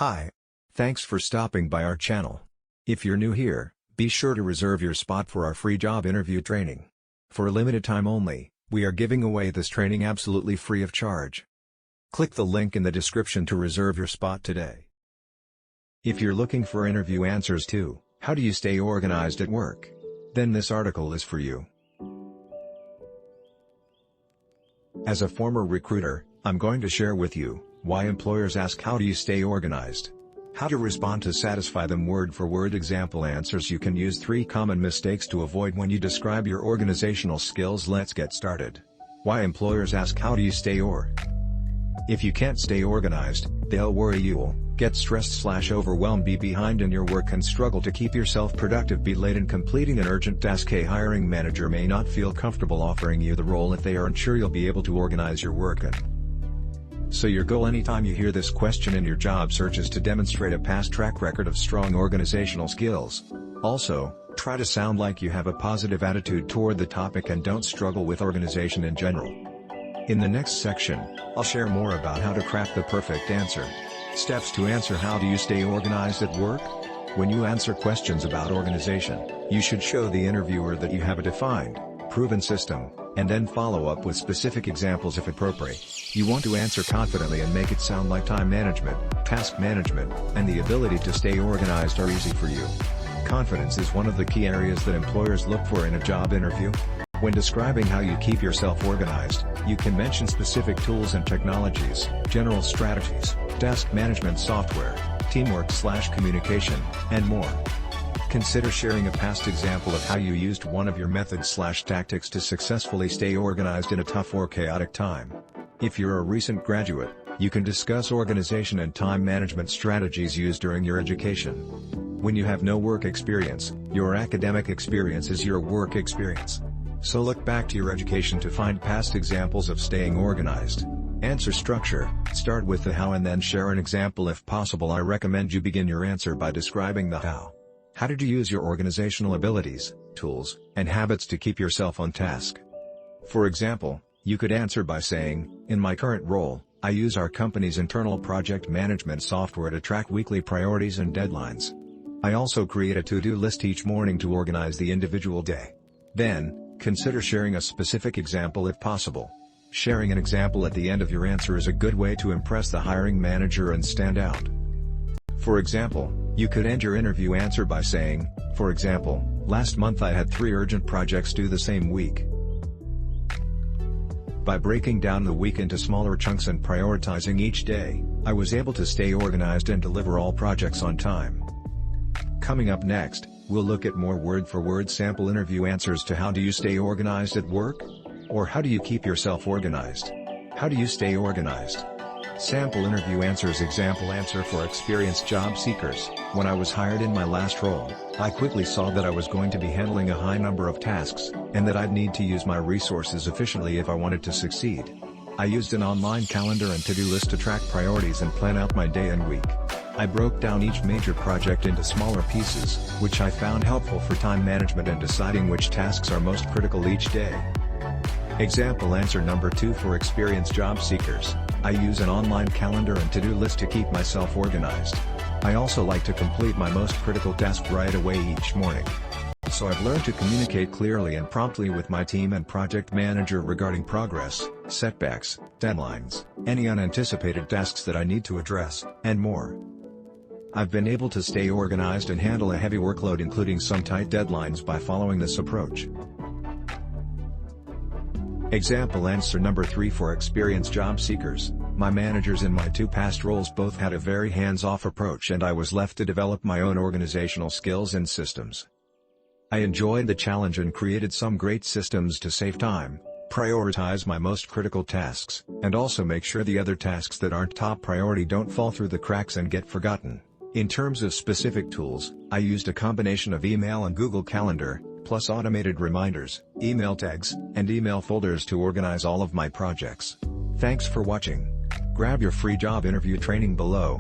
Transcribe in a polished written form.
Hi. Thanks for stopping by our channel. If you're new here, be sure to reserve your spot for our free job interview training. For a limited time only, we are giving away this training absolutely free of charge. Click the link in the description to reserve your spot today. If you're looking for interview answers to, how do you stay organized at work? Then this article is for you. As a former recruiter, I'm going to share with you why employers ask how do you stay organized. How to respond to satisfy them word-for-word example answers. You can use 3 common mistakes to avoid when you describe your organizational skills. Let's get started. Why employers ask how do you stay If you can't stay organized, they'll worry you'll get stressed/overwhelmed, be behind in your work and struggle to keep yourself productive, be late in completing an urgent task. A hiring manager may not feel comfortable offering you the role if they aren't sure you'll be able to organize your work. So your goal anytime you hear this question in your job search is to demonstrate a past track record of strong organizational skills. Also, try to sound like you have a positive attitude toward the topic and don't struggle with organization in general. In the next section, I'll share more about how to craft the perfect answer. Steps to answer how do you stay organized at work? When you answer questions about organization, you should show the interviewer that you have a defined, proven system, and then follow up with specific examples if appropriate. You want to answer confidently and make it sound like time management, task management, and the ability to stay organized are easy for you. Confidence is one of the key areas that employers look for in a job interview. When describing how you keep yourself organized, you can mention specific tools and technologies, general strategies, task management software, teamwork/communication, and more. Consider sharing a past example of how you used one of your methods/tactics to successfully stay organized in a tough or chaotic time. If you're a recent graduate, you can discuss organization and time management strategies used during your education. When you have no work experience, your academic experience is your work experience. So look back to your education to find past examples of staying organized. Answer structure: start with the how and then share an example if possible. I recommend you begin your answer by describing the how. How did you use your organizational abilities, tools, and habits to keep yourself on task? For example, you could answer by saying, in my current role, I use our company's internal project management software to track weekly priorities and deadlines. I also create a to-do list each morning to organize the individual day. Then, consider sharing a specific example if possible. Sharing an example at the end of your answer is a good way to impress the hiring manager and stand out. For example, you could end your interview answer by saying, for example, last month I had 3 urgent projects due the same week. By breaking down the week into smaller chunks and prioritizing each day, I was able to stay organized and deliver all projects on time. Coming up next, we'll look at more word-for-word sample interview answers to how do you stay organized at work? Or how do you keep yourself organized? How do you stay organized? Sample interview answers. Example answer for experienced job seekers: when I was hired in my last role, I quickly saw that I was going to be handling a high number of tasks, and that I'd need to use my resources efficiently if I wanted to succeed. I used an online calendar and to-do list to track priorities and plan out my day and week. I broke down each major project into smaller pieces, which I found helpful for time management and deciding which tasks are most critical each day. Example answer number 2 for experienced job seekers: I use an online calendar and to-do list to keep myself organized. I also like to complete my most critical task right away each morning. So I've learned to communicate clearly and promptly with my team and project manager regarding progress, setbacks, deadlines, any unanticipated tasks that I need to address, and more. I've been able to stay organized and handle a heavy workload including some tight deadlines by following this approach. Example answer number 3 for experienced job seekers: my managers in my 2 past roles both had a very hands-off approach and I was left to develop my own organizational skills and systems. I enjoyed the challenge and created some great systems to save time, prioritize my most critical tasks, and also make sure the other tasks that aren't top priority don't fall through the cracks and get forgotten. In terms of specific tools, I used a combination of email and Google Calendar, plus automated reminders, email tags, and email folders to organize all of my projects. Thanks for watching. Grab your free job interview training below,